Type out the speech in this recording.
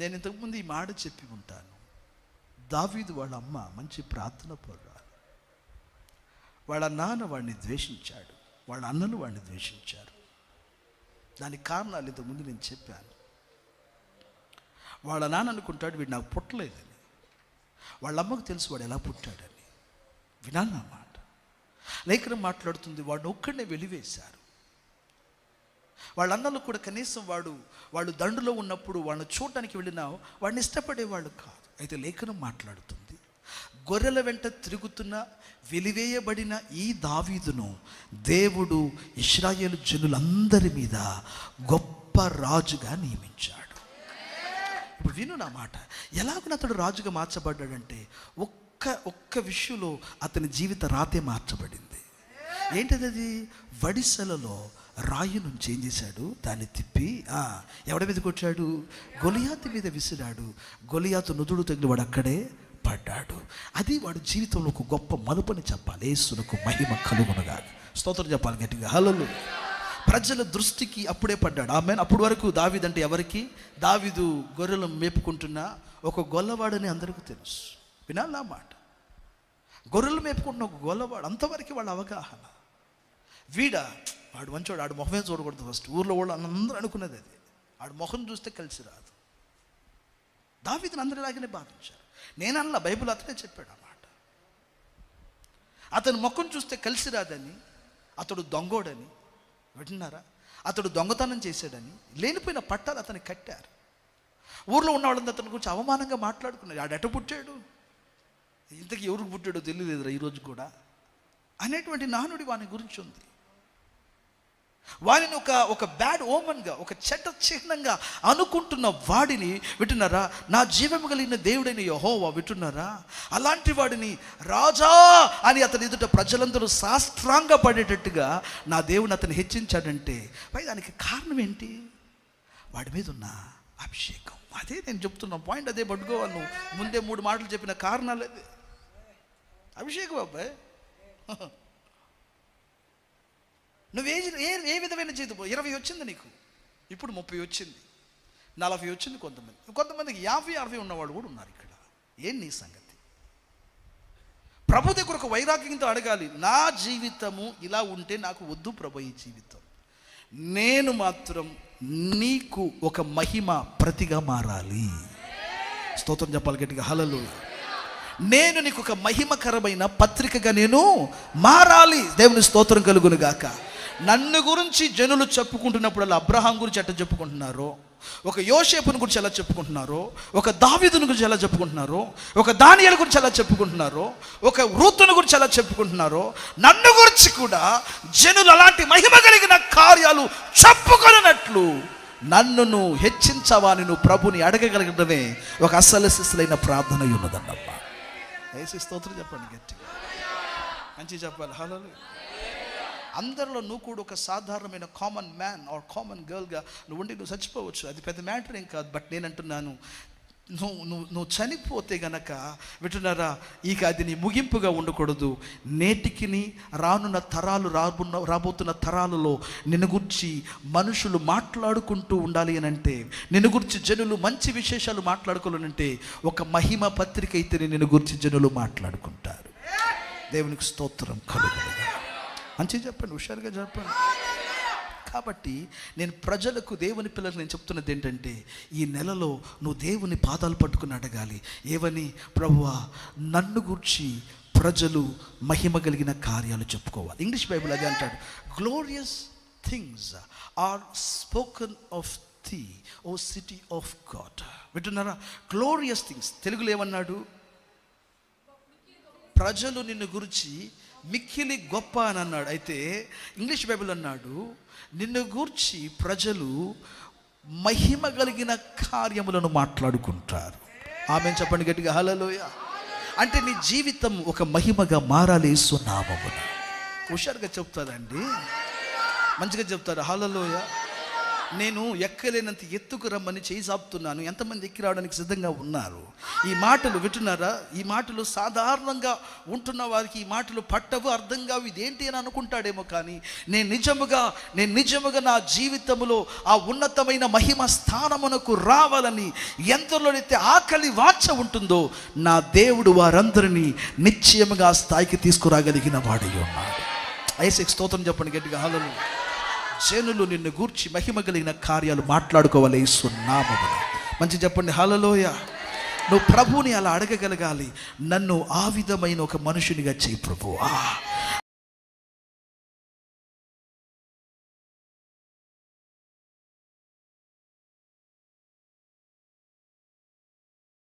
నేను ఇంతకుముందు ఈ మాట చెప్పి ఉంటాను. దావీదు వాళ్ళ అమ్మ మంచి ప్రార్థన పరురాలు. వాళ్ళ నాన్న వాడిని ద్వేషించాడు, వాళ్ళ అన్నలు వాడిని ద్వేషించారు. దానికి కారణాలు ఇంతకుముందు నేను చెప్పాను. వాళ్ళ నాన్న అనుకుంటాడు వీడు నాకు పుట్టలేదని. వాళ్ళ అమ్మకు తెలుసు వాడు ఎలా పుట్టాడని. వినాలి నా మాట. లేఖనం మాట్లాడుతుంది, వాడిని ఒక్కడనే వెలివేశారు. వాళ్ళ అన్నలు కూడా కనీసం వాళ్ళు దండులో ఉన్నప్పుడు వాళ్ళని చూడటానికి వెళ్ళినా వాడిని ఇష్టపడేవాళ్ళు కాదు. అయితే లేఖనం మాట్లాడుతుంది, గొర్రెల వెంట తిరుగుతున్న వెలివేయబడిన ఈ దావీదును దేవుడు ఇశ్రాయేలు జనులందరి మీద గొప్ప రాజుగా నియమించాడు. ఇప్పుడు విను నా మాట. ఎలాగో అతడు రాజుగా మార్చబడ్డాడంటే ఒక్క విషయంలో అతని జీవిత రాతే మార్చబడింది. ఏంటది? అది వడిసెలలో రాయి నుంచి ఏం చేశాడు, దాన్ని తిప్పి ఎవడి మీద కొట్టాడు? గొలియాతు మీద విసిరాడు. గొలియాతు నుదుడు తగిలి వాడు అక్కడే పడ్డాడు. అది వాడు జీవితంలో ఒక గొప్ప మలుపుని చెప్పాలి. యేసునకు మహిమ కలుగునుగా. స్తోత్రం చెప్పాలి గట్టిగా. హల్లెలూయా. ప్రజల దృష్టికి అప్పుడే పడ్డాడు. ఆమెన్. అప్పటి వరకు దావీదు అంటే ఎవరికి? దావీదు గొర్రెలు మేపుకుంటున్న ఒక గొల్లవాడని అందరికీ తెలుసు. వినాలి నా మాట. గొర్రెలు మేపుకుంటున్న ఒక గొల్లవాడు, అంతవరకు వాళ్ళ అవగాహన. వాడు మంచోడు, ఆడు మొహమే చూడకూడదు ఫస్ట్. ఊర్లో వాళ్ళు అందరూ అనుకున్నది అది. ఆడు మొహం చూస్తే కలిసి రాదు. దావీదుని అందరూ ఇలాగనే భావించారు. నేనల్లా, బైబిల్ అతనే చెప్పాడు అన్నమాట. అతని ముఖం చూస్తే కలిసి రాదని, అతడు దొంగోడని, వింటున్నారా, అతడు దొంగతనం చేశాడని లేనిపోయిన పట్టాలు అతనికి కట్టారు. ఊర్లో ఉన్న వాళ్ళంతా అతని గురించి అవమానంగా మాట్లాడుకున్నారు. ఆడు ఎట పుట్టాడు, ఇంతకీ ఎవరికి పుట్టాడో తెలియలేదురా ఈరోజు కూడా అనేటువంటి నానుడి వాని గురించి ఉంది. వాడిని ఒక బ్యాడ్ ఓమన్గా, ఒక చెడ్డ చిహ్నంగా అనుకుంటున్న వాడిని, వింటున్నారా, నా జీవము కలిగిన దేవుడైన యెహోవా, వింటున్నారా, అలాంటి వాడిని రాజా అని అతని ఎదుట ప్రజలందరూ సాష్టాంగ పడేటట్టుగా నా దేవుని అతను హెచ్చించాడంటే పై దానికి కారణం ఏంటి? వాడి మీద ఉన్న అభిషేకం. అదే నేను చెప్తున్నా పాయింట్. అదే పట్టుకోవాలి. నువ్వు ముందే 3 మాటలు చెప్పిన కారణాలు అదే. అభిషేకం అబ్బాయి. నువ్వు ఏ విధమైన జీవితం? 20 వచ్చింది నీకు, ఇప్పుడు 30 వచ్చింది, 40 వచ్చింది. కొంతమందికి 50, 60 ఉన్నవాళ్ళు కూడా ఉన్నారు ఇక్కడ. ఏం నీ సంగతి? ప్రభు దగ్గర ఒక వైరాగ్యంతో అడగాలి. నా జీవితము ఇలా ఉంటే నాకు వద్దు ప్రభు ఈ జీవితం. నేను మాత్రం నీకు ఒక మహిమ ప్రతిగా మారాలి. స్తోత్రం చెప్పాలి గట్టిగా. హల్లెలూయా. నేను నీకు ఒక మహిమకరమైన పత్రికగా నేను మారాలి. దేవుని స్తోత్రం కలుగును గాక. నన్ను గురించి జనులు చెప్పుకుంటున్నప్పుడు అబ్రహాం గురించి ఎట్లా చెప్పుకుంటున్నారో, ఒక యోసేపుని గురించి ఎలా చెప్పుకుంటున్నారో, ఒక దావీదుని గురించి ఎలా చెప్పుకుంటున్నారో, ఒక దానియేలు గురించి ఎలా చెప్పుకుంటున్నారో, ఒక రూతుని గురించి ఎలా చెప్పుకుంటున్నారో, నన్ను గురించి కూడా జనులు అలాంటి మహిమ కలిగిన కార్యాలు చెప్పుకొనట్లు నన్ను హెచ్చించవాని నువ్వు ప్రభుని అడగగలగడమే ఒక అసలు శిశులైన ప్రార్థన ఉన్నదన్నమ్మా. ఏసీ స్తోత్రం చెప్పండి గట్టిగా, మంచిగా చెప్పాలి. హల్లెలూయా. అందరిలో నువ్వు కూడా ఒక సాధారణమైన కామన్ మ్యాన్ ఆర్ కామన్ గర్ల్గా నువ్వు ఉండి నువ్వు చచ్చిపోవచ్చు. అది పెద్ద మ్యాటర్ ఏం కాదు. బట్ నేను అంటున్నాను, నువ్వు చనిపోతే గనక, వింటున్నారా, ఇక అది నీ ముగింపుగా ఉండకూడదు. నేటికి రానున్న తరాలు, రాబోతున్న తరాలలో నిన్ను గురించి మనుషులు మాట్లాడుకుంటూ ఉండాలి అని అంటే, నిన్ను గురించి జనులు మంచి విశేషాలు మాట్లాడుకోవాలంటే ఒక మహిమ పత్రిక అయితే నిన్ను గురించి జనులు మాట్లాడుకుంటారు. దేవునికి స్తోత్రం కలుగునుగా. మంచిగా చెప్పండి, హుషారుగా చెప్పండి. కాబట్టి నేను ప్రజలకు, దేవుని పిల్లలకు నేను చెప్తున్నది ఏంటంటే, ఈ నెలలో నువ్వు దేవుని పాదాలు పట్టుకుని అడగాలి. ఏవని? ప్రభువా, నన్ను గూర్చి ప్రజలు మహిమ కలిగిన కార్యాలు చెప్పుకోవాలి. ఇంగ్లీష్ బైబిల్ అదే అంటాడు, glorious things are spoken of thee, o city of god. వింటున్నారా? Glorious things. తెలుగులో ఏమన్నాడు? ప్రజలు నిన్ను గురించి మిక్కిలి గొప్ప అని అన్నాడు. అయితే ఇంగ్లీష్ బైబిల్ అన్నాడు, నిన్ను గూర్చి ప్రజలు మహిమ కలిగిన కార్యములను మాట్లాడుకుంటారు. ఆమేన్ చెప్పండి గట్టిగా. హల్లెలూయా. అంటే నీ జీవితం ఒక మహిమగా మారాలి యేసు నామమున. హుషారుగా చెప్తారండి, మంచిగా చెప్తారు. హల్లెలూయా. నేను ఎక్కలేనంత ఎత్తుకు రమ్మని చేయి చాపుతున్నాను. ఎంతమంది ఎక్కి రావడానికి సిద్ధంగా ఉన్నారు? ఈ మాటలు వింటున్నారా? ఈ మాటలు సాధారణంగా ఉంటున్న వారికి ఈ మాటలు పట్టవు, అర్థం కావు, ఇదేంటి అని అనుకుంటాడేమో. కానీ నేను నిజముగా నా జీవితంలో ఆ ఉన్నతమైన మహిమ స్థానమునకు రావాలని ఎంతలోనైతే ఆకలి వాంఛ ఉంటుందో నా దేవుడు వారందరినీ నిశ్చయముగా ఆ స్థాయికి తీసుకురాగలిగిన వాడై ఉన్నాడు. యేసుకి స్తోత్రం చెప్పండి గట్టిగా. హల్లెలూయా. జనులు నిన్ను గూర్చి మహిమ కలిగిన కార్యాలు మాట్లాడుకోవాలి యేసు నామమున. మంచి చెప్పండి హల్లెలూయా. నువ్వు ప్రభువుని అలా అడగగలగాలి, నన్ను ఆ విధమైన ఒక మనుషునిగా చేయి ప్రభువా.